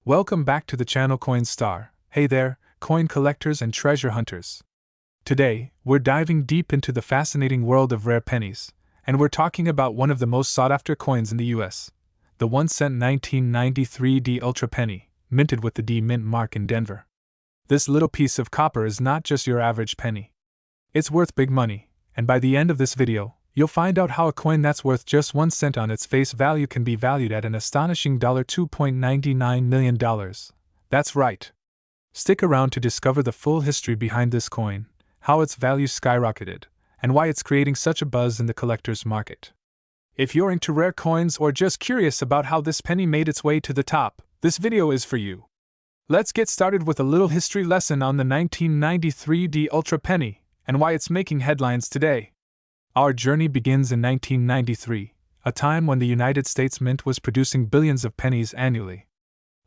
Welcome back to the channel Coinstar. Hey there, coin collectors and treasure hunters. Today, we're diving deep into the fascinating world of rare pennies, and we're talking about one of the most sought-after coins in the US, the 1-cent 1993 D Ultra Penny, minted with the D Mint mark in Denver. This little piece of copper is not just your average penny. It's worth big money, and by the end of this video, you'll find out how a coin that's worth just 1 cent on its face value can be valued at an astonishing $2.99 million. That's right. Stick around to discover the full history behind this coin, how its value skyrocketed, and why it's creating such a buzz in the collector's market. If you're into rare coins or just curious about how this penny made its way to the top, this video is for you. Let's get started with a little history lesson on the 1993 D Ultra Penny and why it's making headlines today. Our journey begins in 1993, a time when the United States Mint was producing billions of pennies annually.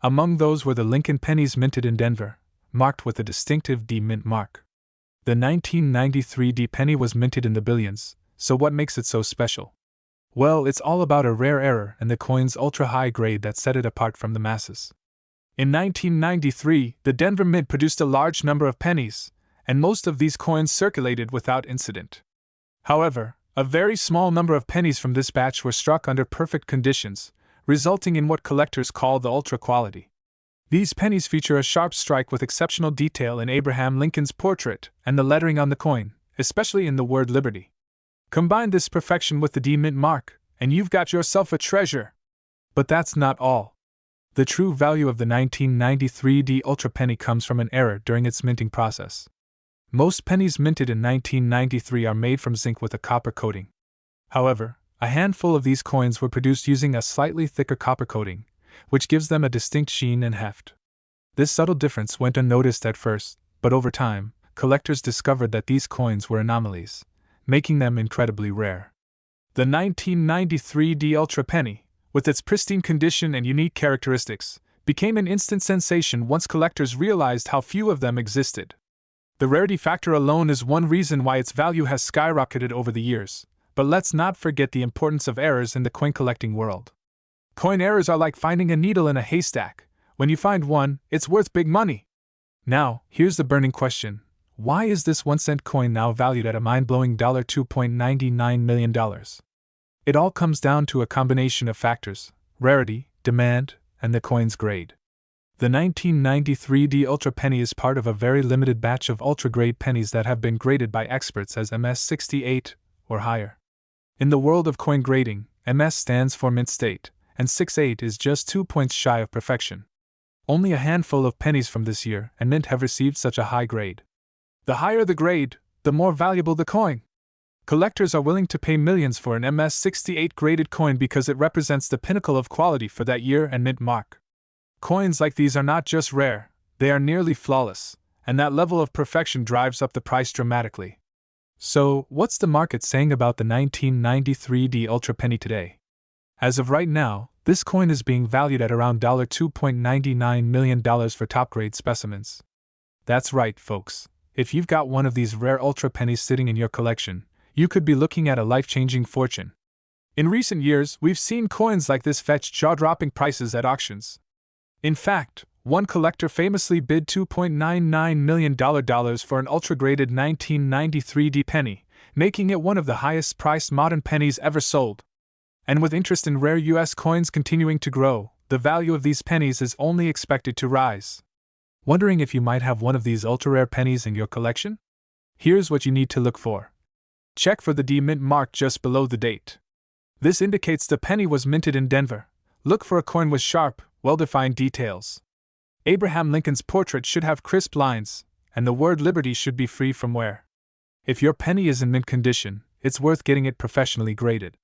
Among those were the Lincoin Pennies minted in Denver, marked with the distinctive D Mint mark. The 1993 D penny was minted in the billions, so what makes it so special? Well, it's all about a rare error and the coin's ultra-high grade that set it apart from the masses. In 1993, the Denver Mint produced a large number of pennies, and most of these coins circulated without incident. However, a very small number of pennies from this batch were struck under perfect conditions, resulting in what collectors call the ultra quality. These pennies feature a sharp strike with exceptional detail in Abraham Lincoln's portrait and the lettering on the coin, especially in the word Liberty. Combine this perfection with the D Mint mark, and you've got yourself a treasure. But that's not all. The true value of the 1993 D Ultra Penny comes from an error during its minting process. Most pennies minted in 1993 are made from zinc with a copper coating. However, a handful of these coins were produced using a slightly thicker copper coating, which gives them a distinct sheen and heft. This subtle difference went unnoticed at first, but over time, collectors discovered that these coins were anomalies, making them incredibly rare. The 1993 D Ultra Penny, with its pristine condition and unique characteristics, became an instant sensation once collectors realized how few of them existed. The rarity factor alone is one reason why its value has skyrocketed over the years, but let's not forget the importance of errors in the coin collecting world. Coin errors are like finding a needle in a haystack. When you find one, it's worth big money. Now, here's the burning question. Why is this 1-cent coin now valued at a mind-blowing $2.99 million? It all comes down to a combination of factors: rarity, demand, and the coin's grade. The 1993 D Ultra Penny is part of a very limited batch of ultra-grade pennies that have been graded by experts as MS68 or higher. In the world of coin grading, MS stands for mint state, and 68 is just 2 points shy of perfection. Only a handful of pennies from this year and mint have received such a high grade. The higher the grade, the more valuable the coin. Collectors are willing to pay millions for an MS68 graded coin because it represents the pinnacle of quality for that year and mint mark. Coins like these are not just rare, they are nearly flawless, and that level of perfection drives up the price dramatically. So, what's the market saying about the 1993 D Ultra Penny today? As of right now, this coin is being valued at around $2.99 million for top-grade specimens. That's right, folks. If you've got one of these rare ultra pennies sitting in your collection, you could be looking at a life-changing fortune. In recent years, we've seen coins like this fetch jaw-dropping prices at auctions. In fact, one collector famously bid $2.99 million for an ultra-graded 1993 D penny, making it one of the highest-priced modern pennies ever sold. And with interest in rare US coins continuing to grow, the value of these pennies is only expected to rise. Wondering if you might have one of these ultra-rare pennies in your collection? Here's what you need to look for. Check for the D Mint mark just below the date. This indicates the penny was minted in Denver. Look for a coin with sharp, well-defined details. Abraham Lincoln's portrait should have crisp lines, and the word Liberty should be free from wear. If your penny is in mint condition, it's worth getting it professionally graded.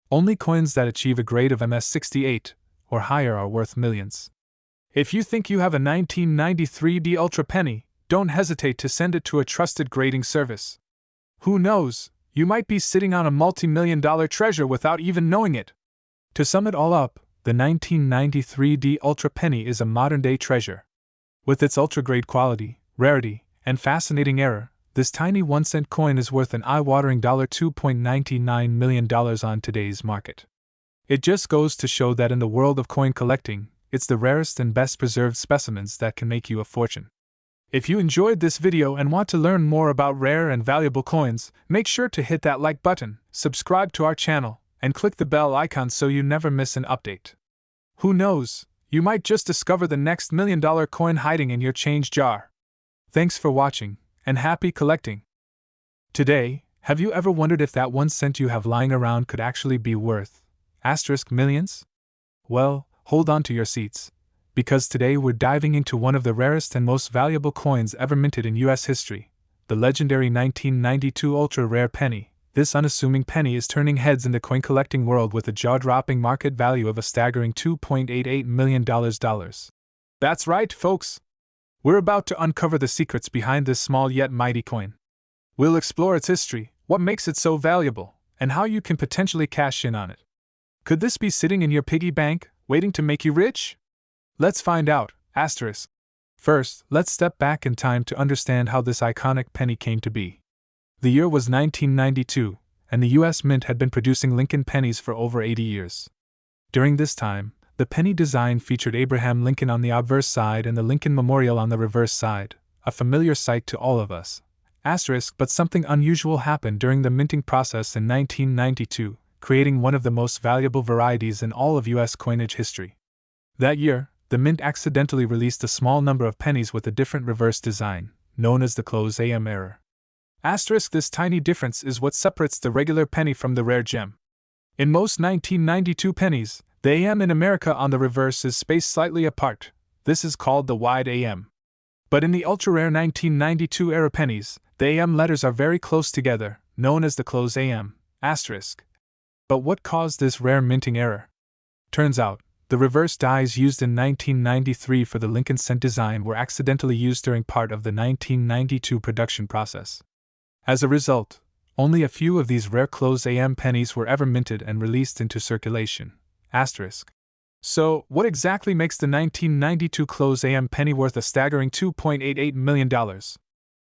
Only coins that achieve a grade of MS68 or higher are worth millions. If you think you have a 1993 D Ultra Penny, don't hesitate to send it to a trusted grading service. Who knows, you might be sitting on a multi-million-dollar treasure without even knowing it. To sum it all up, the 1993 D Ultra Penny is a modern-day treasure. With its ultra-grade quality, rarity, and fascinating error, this tiny 1-cent coin is worth an eye-watering $2.99 million on today's market. It just goes to show that in the world of coin collecting, it's the rarest and best preserved specimens that can make you a fortune. If you enjoyed this video and want to learn more about rare and valuable coins, make sure to hit that like button, subscribe to our channel, and click the bell icon so you never miss an update. Who knows, you might just discover the next $1 million coin hiding in your change jar. Thanks for watching, and happy collecting! Today, have you ever wondered if that 1 cent you have lying around could actually be worth millions? Well, hold on to your seats, because today we're diving into one of the rarest and most valuable coins ever minted in US history, the legendary 1992 ultra-rare penny. This unassuming penny is turning heads in the coin collecting world with a jaw-dropping market value of a staggering $2.88 million. That's right, folks! We're about to uncover the secrets behind this small yet mighty coin. We'll explore its history, what makes it so valuable, and how you can potentially cash in on it. Could this be sitting in your piggy bank, waiting to make you rich? Let's find out, asterisk. First, let's step back in time to understand how this iconic penny came to be. The year was 1992, and the US Mint had been producing Lincoln pennies for over 80 years. During this time, the penny design featured Abraham Lincoln on the obverse side and the Lincoln Memorial on the reverse side, a familiar sight to all of us. But something unusual happened during the minting process in 1992, creating one of the most valuable varieties in all of US coinage history. That year, the Mint accidentally released a small number of pennies with a different reverse design, known as the close AM error. This tiny difference is what separates the regular penny from the rare gem. In most 1992 pennies, the AM in America on the reverse is spaced slightly apart. This is called the wide AM. But in the ultra-rare 1992 era pennies, the AM letters are very close together, known as the close AM, But what caused this rare minting error? Turns out, the reverse dies used in 1993 for the Lincoln cent design were accidentally used during part of the 1992 production process. As a result, only a few of these rare close AM pennies were ever minted and released into circulation. So, what exactly makes the 1992 close AM penny worth a staggering $2.88 million?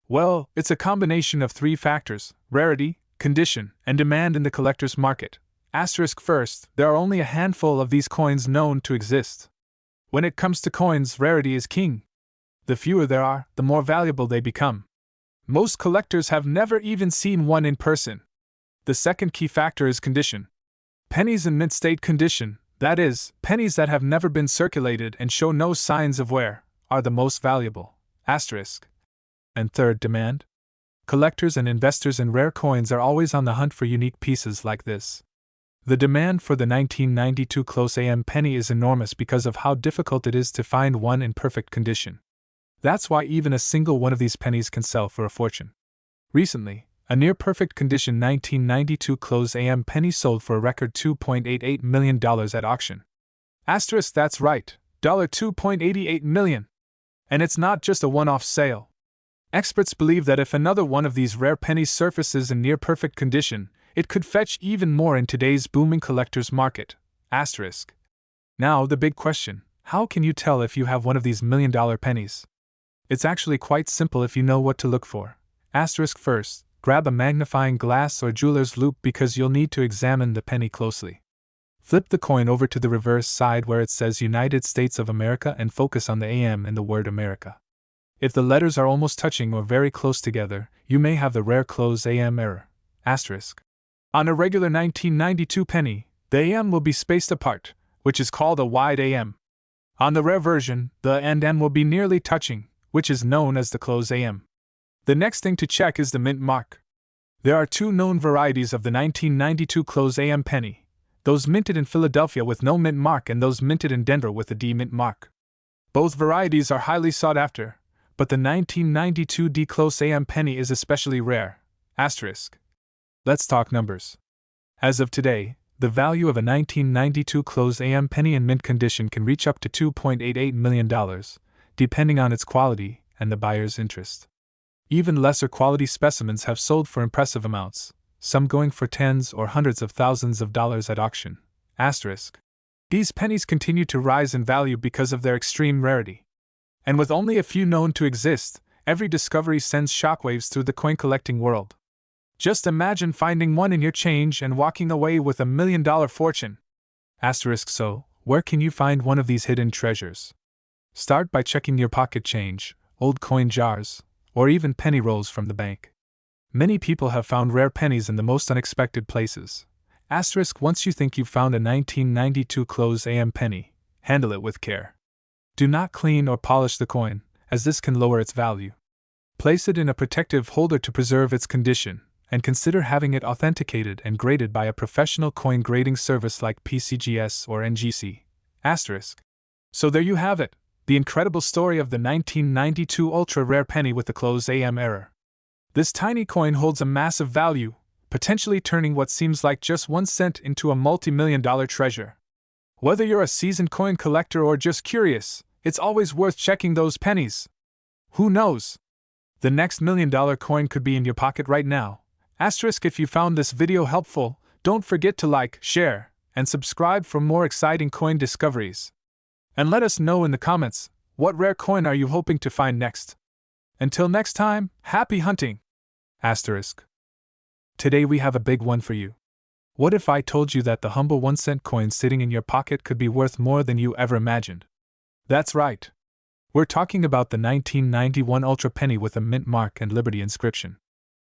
Well, it's a combination of 3 factors: rarity, condition, and demand in the collector's market. First, there are only a handful of these coins known to exist. When it comes to coins, rarity is king. The fewer there are, the more valuable they become. Most collectors have never even seen one in person. The second key factor is condition. Pennies in mint state condition, that is, pennies that have never been circulated and show no signs of wear, are the most valuable. And third, demand. Collectors and investors in rare coins are always on the hunt for unique pieces like this. The demand for the 1992 close AM penny is enormous because of how difficult it is to find one in perfect condition. That's why even a single one of these pennies can sell for a fortune. Recently, a near-perfect condition 1992 close AM penny sold for a record $2.88 million at auction. That's right, $2.88 million. And it's not just a one-off sale. Experts believe that if another one of these rare pennies surfaces in near-perfect condition, it could fetch even more in today's booming collector's market. Now the big question, how can you tell if you have one of these $1 million pennies? It's actually quite simple if you know what to look for. First, grab a magnifying glass or jeweler's loupe because you'll need to examine the penny closely. Flip the coin over to the reverse side where it says United States of America and focus on the AM in the word America. If the letters are almost touching or very close together, you may have the rare close AM error. On a regular 1992 penny, the AM will be spaced apart, which is called a wide AM. On the rare version, the and M will be nearly touching, which is known as the close AM. The next thing to check is the mint mark. There are 2 known varieties of the 1992 close AM penny, those minted in Philadelphia with no mint mark and those minted in Denver with a D mint mark. Both varieties are highly sought after, but the 1992 D close AM penny is especially rare. Let's talk numbers. As of today, the value of a 1992 close AM penny in mint condition can reach up to $2.88 million, depending on its quality and the buyer's interest. Even lesser quality specimens have sold for impressive amounts, some going for tens or hundreds of thousands of dollars at auction. These pennies continue to rise in value because of their extreme rarity. And with only a few known to exist, every discovery sends shockwaves through the coin collecting world. Just imagine finding one in your change and walking away with $1 million fortune. So, where can you find one of these hidden treasures? Start by checking your pocket change, old coin jars, or even penny rolls from the bank. Many people have found rare pennies in the most unexpected places. Once you think you've found a 1992 closed AM penny, handle it with care. Do not clean or polish the coin, as this can lower its value. Place it in a protective holder to preserve its condition, and consider having it authenticated and graded by a professional coin grading service like PCGS or NGC. So there you have it, the incredible story of the 1992 ultra-rare penny with the closed AM error. This tiny coin holds a massive value, potentially turning what seems like just 1 cent into a multi-million-dollar treasure. Whether you're a seasoned coin collector or just curious, it's always worth checking those pennies. Who knows? The next $1 million coin could be in your pocket right now. If you found this video helpful, don't forget to like, share, and subscribe for more exciting coin discoveries. And let us know in the comments, what rare coin are you hoping to find next? Until next time, happy hunting! Today we have a big one for you. What if I told you that the humble 1-cent coin sitting in your pocket could be worth more than you ever imagined? That's right. We're talking about the 1991 Ultra Penny with a mint mark and Liberty inscription.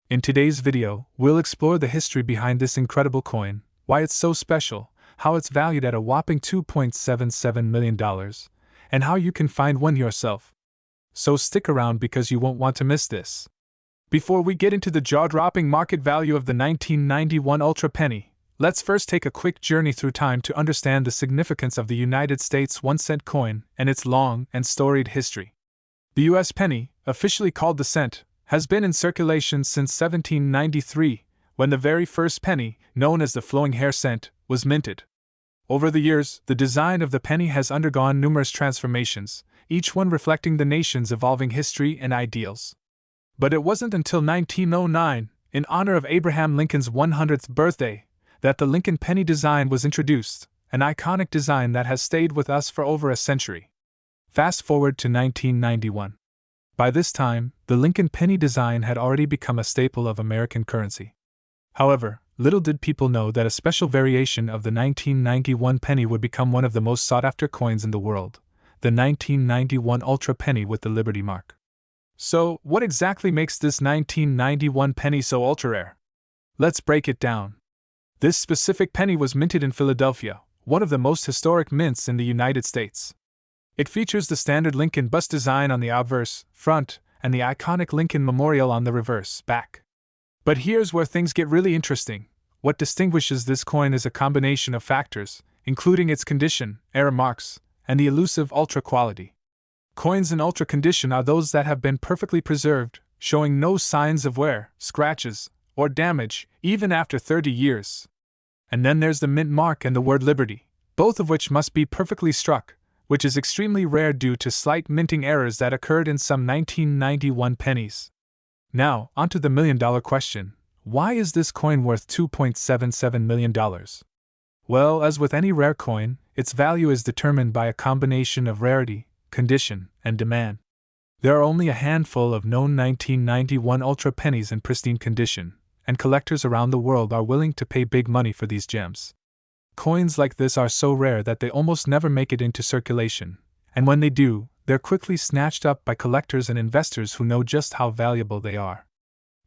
In today's video, we'll explore the history behind this incredible coin, why it's so special, how it's valued at a whopping $2.77 million, and how you can find one yourself. So stick around because you won't want to miss this. Before we get into the jaw-dropping market value of the 1991 Ultra Penny, let's first take a quick journey through time to understand the significance of the United States 1-cent coin and its long and storied history. The U.S. penny, officially called the cent, has been in circulation since 1793, when the very first penny, known as the flowing hair cent, was minted. Over the years, the design of the penny has undergone numerous transformations, each one reflecting the nation's evolving history and ideals. But it wasn't until 1909, in honor of Abraham Lincoln's 100th birthday, that the Lincoln penny design was introduced, an iconic design that has stayed with us for over a century. Fast forward to 1991. By this time, the Lincoln penny design had already become a staple of American currency. However, little did people know that a special variation of the 1991 penny would become one of the most sought-after coins in the world, the 1991 Ultra Penny with the Liberty mark. So, what exactly makes this 1991 penny so ultra-rare? Let's break it down. This specific penny was minted in Philadelphia, one of the most historic mints in the United States. It features the standard Lincoln bust design on the obverse, front, and the iconic Lincoln Memorial on the reverse, back. But here's where things get really interesting. What distinguishes this coin is a combination of factors, including its condition, error marks, and the elusive ultra quality. Coins in ultra condition are those that have been perfectly preserved, showing no signs of wear, scratches, or damage, even after 30 years. And then there's the mint mark and the word Liberty, both of which must be perfectly struck, which is extremely rare due to slight minting errors that occurred in some 1991 pennies. Now, onto the $1 million question. Why is this coin worth $2.77 million? Well, as with any rare coin, its value is determined by a combination of rarity, condition, and demand. There are only a handful of known 1991 Ultra pennies in pristine condition, and collectors around the world are willing to pay big money for these gems. Coins like this are so rare that they almost never make it into circulation, and when they do, they're quickly snatched up by collectors and investors who know just how valuable they are.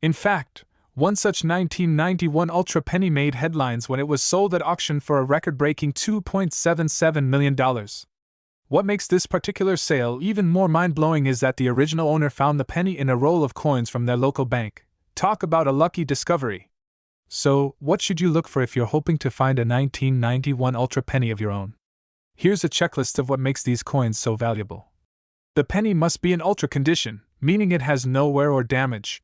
In fact, one such 1991 Ultra penny made headlines when it was sold at auction for a record-breaking $2.77 million. What makes this particular sale even more mind-blowing is that the original owner found the penny in a roll of coins from their local bank. Talk about a lucky discovery. So, what should you look for if you're hoping to find a 1991 Ultra penny of your own? Here's a checklist of what makes these coins so valuable. The penny must be in ultra condition, meaning it has no wear or damage.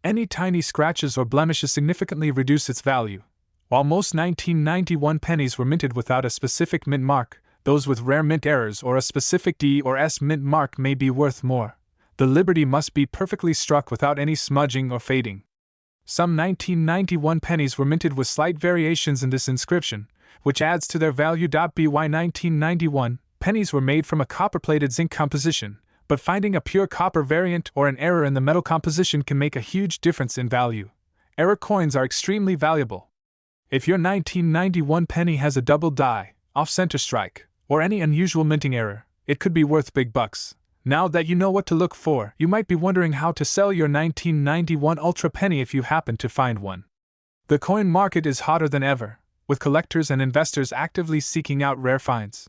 Any tiny scratches or blemishes significantly reduce its value. While most 1991 pennies were minted without a specific mint mark, those with rare mint errors or a specific D or S mint mark may be worth more. The Liberty must be perfectly struck without any smudging or fading. Some 1991 pennies were minted with slight variations in this inscription, which adds to their value. By 1991, pennies were made from a copper-plated zinc composition, but finding a pure copper variant or an error in the metal composition can make a huge difference in value. Error coins are extremely valuable. If your 1991 penny has a double die, off-center strike, or any unusual minting error, it could be worth big bucks. Now that you know what to look for, you might be wondering how to sell your 1991 Ultra Penny if you happen to find one. The coin market is hotter than ever, with collectors and investors actively seeking out rare finds.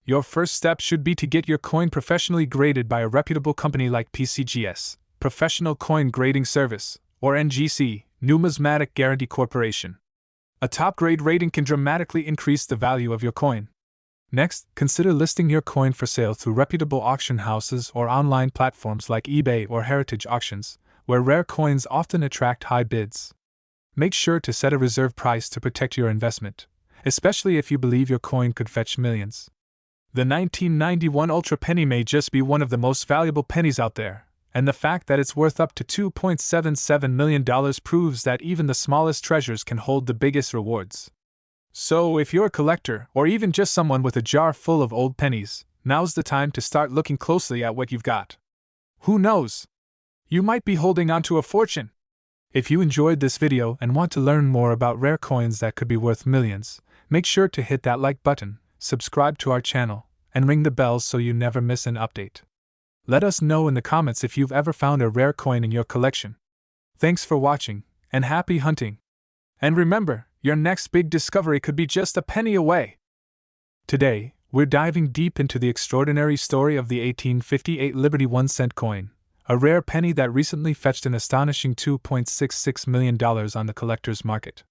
Your first step should be to get your coin professionally graded by a reputable company like PCGS, Professional Coin Grading Service, or NGC, Numismatic Guarantee Corporation. A top-grade rating can dramatically increase the value of your coin. Next, consider listing your coin for sale through reputable auction houses or online platforms like eBay or Heritage Auctions, where rare coins often attract high bids. Make sure to set a reserve price to protect your investment, especially if you believe your coin could fetch millions. The 1991 Ultra Penny may just be one of the most valuable pennies out there, and the fact that it's worth up to $2.77 million proves that even the smallest treasures can hold the biggest rewards. So, if you're a collector, or even just someone with a jar full of old pennies, now's the time to start looking closely at what you've got. Who knows? You might be holding onto a fortune. If you enjoyed this video and want to learn more about rare coins that could be worth millions, make sure to hit that like button, subscribe to our channel, and ring the bell so you never miss an update. Let us know in the comments if you've ever found a rare coin in your collection. Thanks for watching, and happy hunting! And remember, your next big discovery could be just a penny away. Today, we're diving deep into the extraordinary story of the 1858 Liberty 1-cent coin, a rare penny that recently fetched an astonishing $2.66 million on the collector's market.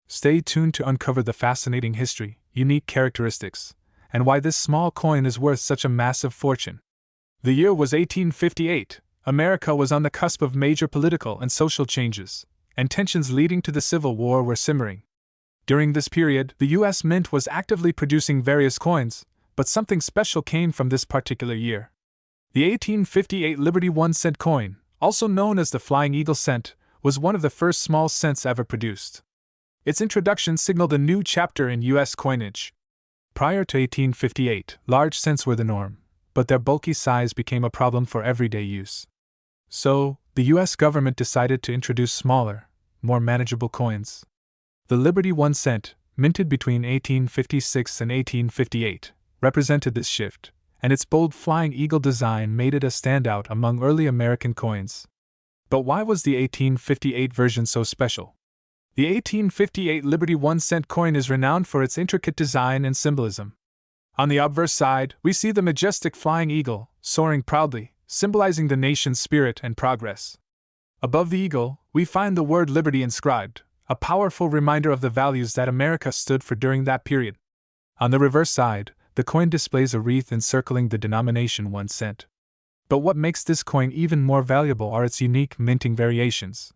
Stay tuned to uncover the fascinating history, unique characteristics, and why this small coin is worth such a massive fortune. The year was 1858. America was on the cusp of major political and social changes, and tensions leading to the Civil War were simmering. During this period, the U.S. Mint was actively producing various coins, but something special came from this particular year. The 1858 Liberty 1-cent coin, also known as the Flying Eagle cent, was one of the first small cents ever produced. Its introduction signaled a new chapter in U.S. coinage. Prior to 1858, large cents were the norm, but their bulky size became a problem for everyday use. So, the U.S. government decided to introduce smaller, more manageable coins. The Liberty 1 cent, minted between 1856 and 1858, represented this shift, and its bold flying eagle design made it a standout among early American coins. But why was the 1858 version so special? The 1858 Liberty 1 cent coin is renowned for its intricate design and symbolism. On the obverse side, we see the majestic flying eagle, soaring proudly, symbolizing the nation's spirit and progress. Above the eagle, we find the word liberty inscribed, a powerful reminder of the values that America stood for during that period. On the reverse side, the coin displays a wreath encircling the denomination 1 cent. But what makes this coin even more valuable are its unique minting variations.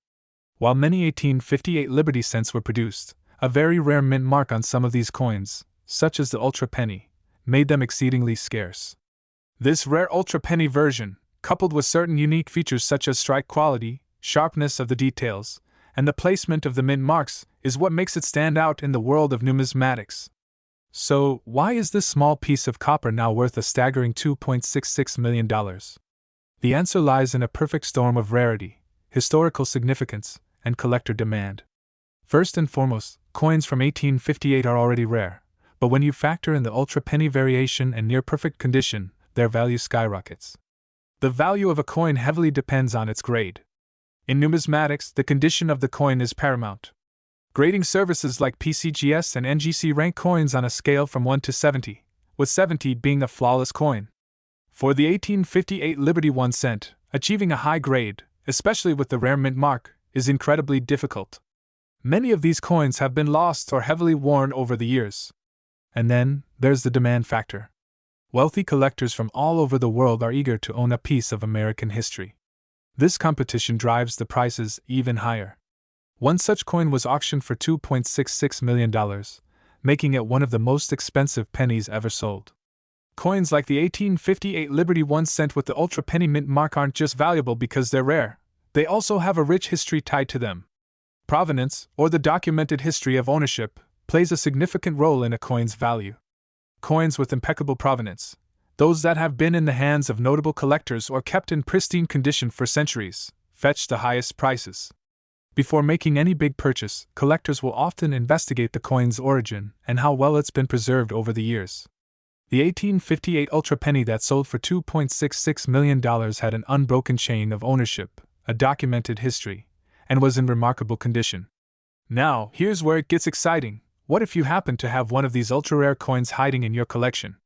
While many 1858 Liberty cents were produced, a very rare mint mark on some of these coins, such as the Ultra Penny, made them exceedingly scarce. This rare Ultra Penny version, coupled with certain unique features such as strike quality, sharpness of the details, and the placement of the mint marks, is what makes it stand out in the world of numismatics. So, why is this small piece of copper now worth a staggering $2.66 million? The answer lies in a perfect storm of rarity, historical significance, and collector demand. First and foremost, coins from 1858 are already rare, but when you factor in the Ultra Penny variation and near-perfect condition, their value skyrockets. The value of a coin heavily depends on its grade. In numismatics, the condition of the coin is paramount. Grading services like PCGS and NGC rank coins on a scale from 1 to 70, with 70 being a flawless coin. For the 1858 Liberty 1 cent, achieving a high grade, especially with the rare mint mark, is incredibly difficult. Many of these coins have been lost or heavily worn over the years. And then, there's the demand factor. Wealthy collectors from all over the world are eager to own a piece of American history. This competition drives the prices even higher. One such coin was auctioned for $2.66 million, making it one of the most expensive pennies ever sold. Coins like the 1858 Liberty 1 cent with the Ultra Penny mint mark aren't just valuable because they're rare, they also have a rich history tied to them. Provenance, or the documented history of ownership, plays a significant role in a coin's value. Coins with impeccable provenance, those that have been in the hands of notable collectors or kept in pristine condition for centuries, fetch the highest prices. Before making any big purchase, collectors will often investigate the coin's origin and how well it's been preserved over the years. The 1858 Ultra Penny that sold for $2.66 million had an unbroken chain of ownership, a documented history, and was in remarkable condition. Now, here's where it gets exciting. What if you happen to have one of these ultra-rare coins hiding in your collection?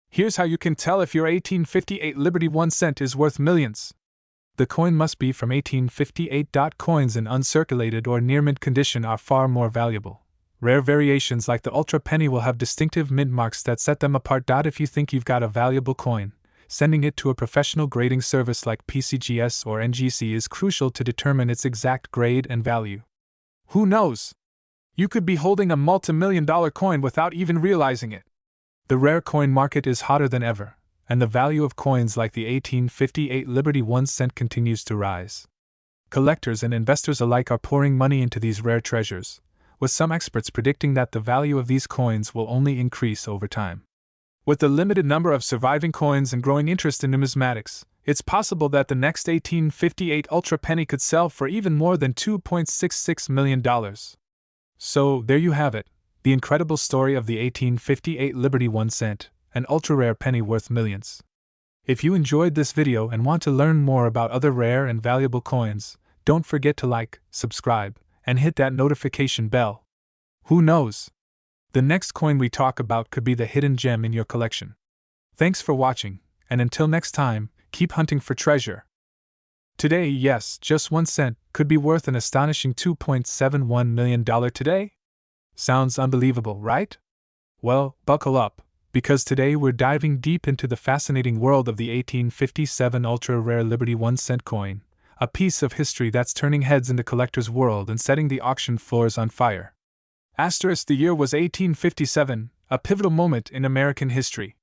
Here's how you can tell if your 1858 Liberty 1 cent is worth millions. The coin must be from 1858. Coins in uncirculated or near-mint condition are far more valuable. Rare variations like the Ultra Penny will have distinctive mint marks that set them apart. If you think you've got a valuable coin, sending it to a professional grading service like PCGS or NGC is crucial to determine its exact grade and value. Who knows? You could be holding a multi-million-dollar coin without even realizing it. The rare coin market is hotter than ever, and the value of coins like the 1858 Liberty 1 cent continues to rise. Collectors and investors alike are pouring money into these rare treasures, with some experts predicting that the value of these coins will only increase over time. With the limited number of surviving coins and growing interest in numismatics, it's possible that the next 1858 Ultra Penny could sell for even more than $2.66 million. So, there you have it, the incredible story of the 1858 Liberty 1 cent, an ultra-rare penny worth millions. If you enjoyed this video and want to learn more about other rare and valuable coins, don't forget to like, subscribe, and hit that notification bell. Who knows? The next coin we talk about could be the hidden gem in your collection. Thanks for watching, and until next time, keep hunting for treasure. Today, yes, just 1 cent could be worth an astonishing $2.71 million today? Sounds unbelievable, right? Well, buckle up, because today we're diving deep into the fascinating world of the 1857 ultra-rare Liberty 1 cent coin, a piece of history that's turning heads in the collector's world and setting the auction floors on fire. The year was 1857, a pivotal moment in American history.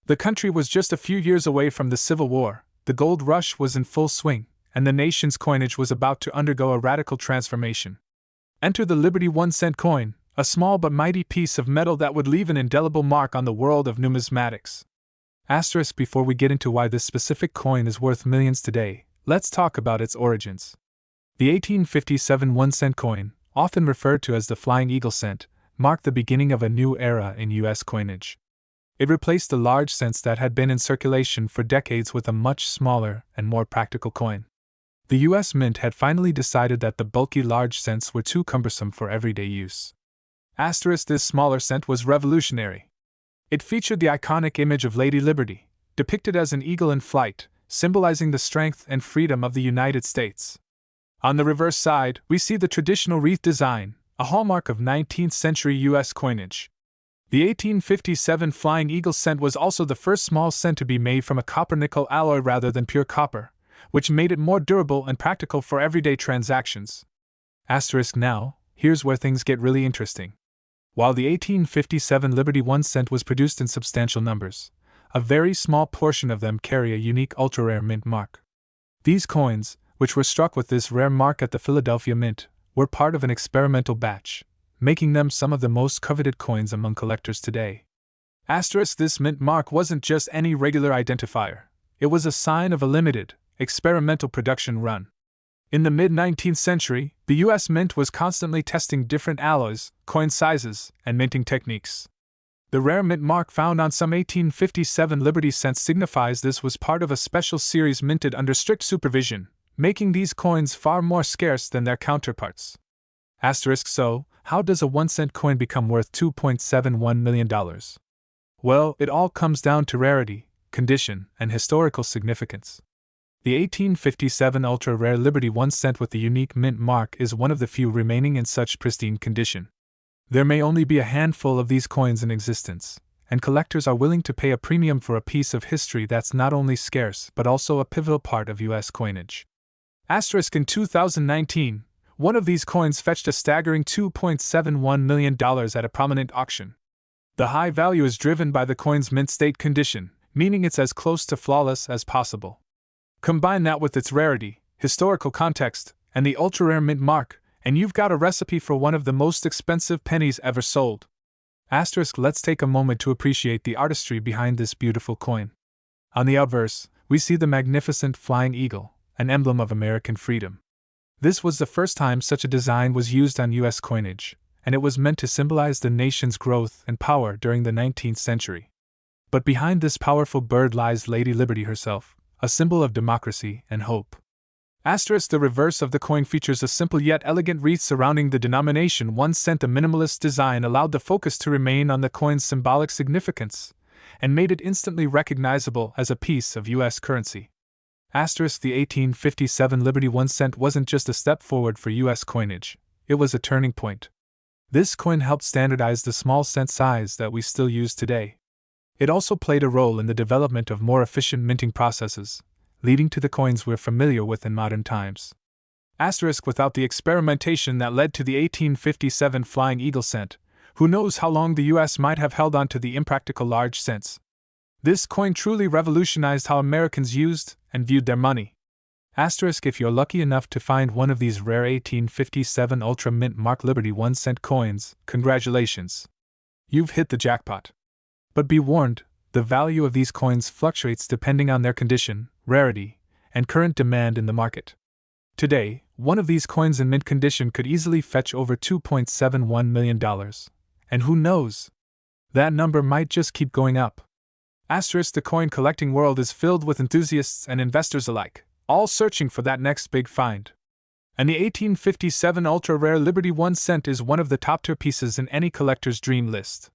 The country was just a few years away from the Civil War, the gold rush was in full swing, and the nation's coinage was about to undergo a radical transformation. Enter the Liberty 1 cent coin, a small but mighty piece of metal that would leave an indelible mark on the world of numismatics. Before we get into why this specific coin is worth millions today, let's talk about its origins. The 1857 1 cent coin, often referred to as the Flying Eagle cent, marked the beginning of a new era in U.S. coinage. It replaced the large cents that had been in circulation for decades with a much smaller and more practical coin. The U.S. Mint had finally decided that the bulky large cents were too cumbersome for everyday use. This smaller cent was revolutionary. It featured the iconic image of Lady Liberty, depicted as an eagle in flight, symbolizing the strength and freedom of the United States. On the reverse side, we see the traditional wreath design, a hallmark of 19th century U.S. coinage. The 1857 Flying Eagle cent was also the first small cent to be made from a copper-nickel alloy rather than pure copper, which made it more durable and practical for everyday transactions. Now, here's where things get really interesting. While the 1857 Liberty 1 cent was produced in substantial numbers, a very small portion of them carry a unique ultra-rare mint mark. These coins, which were struck with this rare mark at the Philadelphia Mint, were part of an experimental batch, making them some of the most coveted coins among collectors today. This mint mark wasn't just any regular identifier, it was a sign of a limited, experimental production run. In the mid-19th century, the U.S. Mint was constantly testing different alloys, coin sizes, and minting techniques. The rare mint mark found on some 1857 Liberty cents signifies this was part of a special series minted under strict supervision, making these coins far more scarce than their counterparts. So, how does a 1 cent coin become worth $2.71 million? Well, it all comes down to rarity, condition, and historical significance. The 1857 ultra-rare Liberty 1 cent with the unique mint mark is one of the few remaining in such pristine condition. There may only be a handful of these coins in existence, and collectors are willing to pay a premium for a piece of history that's not only scarce but also a pivotal part of U.S. coinage. In 2019, one of these coins fetched a staggering $2.71 million at a prominent auction. The high value is driven by the coin's mint state condition, meaning it's as close to flawless as possible. Combine that with its rarity, historical context, and the ultra-rare mint mark, and you've got a recipe for one of the most expensive pennies ever sold. Let's take a moment to appreciate the artistry behind this beautiful coin. On the obverse, we see the magnificent Flying Eagle, an emblem of American freedom. This was the first time such a design was used on U.S. coinage, and it was meant to symbolize the nation's growth and power during the 19th century. But behind this powerful bird lies Lady Liberty herself, a symbol of democracy and hope. Asterisk, the reverse of the coin features a simple yet elegant wreath surrounding the denomination 1 cent. The minimalist design allowed the focus to remain on the coin's symbolic significance, and made it instantly recognizable as a piece of U.S. currency. Asterisk, the 1857 Liberty 1 cent wasn't just a step forward for U.S. coinage, it was a turning point. This coin helped standardize the small cent size that we still use today. It also played a role in the development of more efficient minting processes, leading to the coins we're familiar with in modern times. Asterisk, without the experimentation that led to the 1857 Flying Eagle cent, who knows how long the US might have held on to the impractical large cents. This coin truly revolutionized how Americans used and viewed their money. Asterisk, if you're lucky enough to find one of these rare 1857 Ultra Mint Mark Liberty 1 cent coins, congratulations. You've hit the jackpot. But be warned, the value of these coins fluctuates depending on their condition, rarity, and current demand in the market. Today, one of these coins in mint condition could easily fetch over $2.71 million. And who knows? That number might just keep going up. Asterisk, the coin collecting world is filled with enthusiasts and investors alike, all searching for that next big find. And the 1857 Ultra Rare Liberty 1 cent is one of the top-tier pieces in any collector's dream list.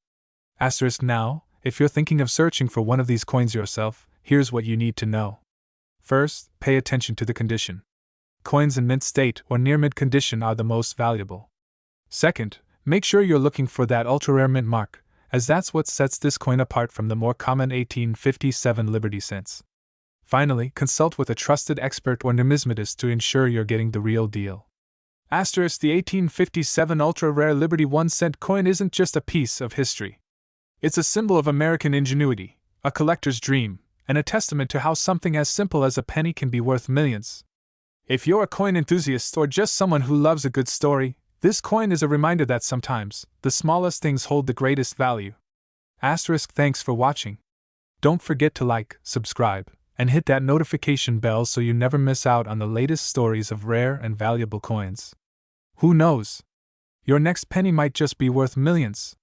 Asterisk, now, if you're thinking of searching for one of these coins yourself, here's what you need to know. First, pay attention to the condition. Coins in mint state or near mint condition are the most valuable. Second, make sure you're looking for that ultra-rare mint mark, as that's what sets this coin apart from the more common 1857 Liberty cents. Finally, consult with a trusted expert or numismatist to ensure you're getting the real deal. Asterisk, the 1857 ultra-rare Liberty 1 cent coin isn't just a piece of history. It's a symbol of American ingenuity, a collector's dream, and a testament to how something as simple as a penny can be worth millions. If you're a coin enthusiast or just someone who loves a good story, this coin is a reminder that sometimes, the smallest things hold the greatest value. Asterisk, thanks for watching. Don't forget to like, subscribe, and hit that notification bell so you never miss out on the latest stories of rare and valuable coins. Who knows? Your next penny might just be worth millions.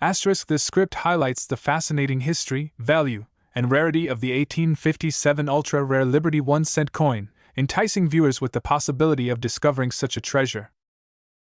Asterisk, this script highlights the fascinating history, value, and rarity of the 1857 ultra-rare Liberty 1 cent coin, enticing viewers with the possibility of discovering such a treasure.